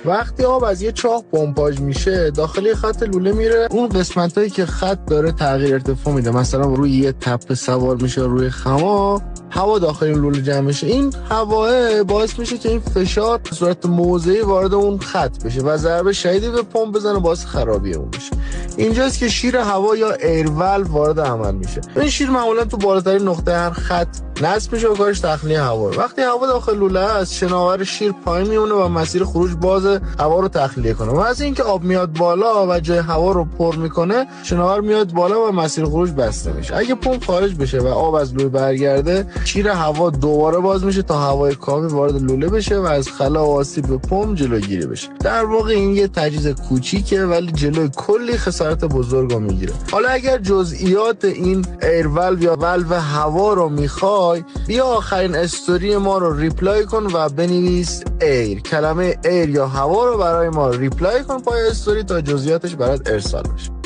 وقتی آب از یه چاه پمپاژ میشه داخل یه خط لوله میره، اون قسمتایی که خط داره تغییر ارتفاع میده، مثلا روی یه تپه سوار میشه روی خما، هوا داخل این لوله جمع میشه. این هواه باعث میشه که این فشار به صورت موضعی وارد اون خط بشه و ضربه شدیدی به پمپ بزنه، باعث خرابی اون بشه. اینجاست که شیر هوا یا ایر والو وارد عمل میشه. این شیر معمولا تو بالاترین نقطه هر خط نصب میشه و کارش تخلیه هوا. وقتی هوا داخل لوله است، شناور شیر پایین میمونه و مسیر خروج باز هوا رو تخلیه کنه. و از اینکه آب میاد بالا و جای هوا رو پر میکنه، شناور میاد بالا و مسیر خروج بسته میشه. اگه پمپ خارج بشه و آب از لوله برگرده، شیر هوا دوباره باز میشه تا هوای کافی وارد لوله بشه و از خلا و آسیب به پمپ جلوگیری بشه. در واقع این یه تجهیز کوچیکه ولی جلوی کلی خسارت بزرگو میگیره. حالا اگر جزئیات این ایر والو یا والو هوا رو میخوای، بیا آخرین استوری ما رو ریپلای کن و بنویس ایر، کلمه ایر یا هوا رو برای ما ریپلای کن پای استوری تا جزئیاتش برات ارسال بشه.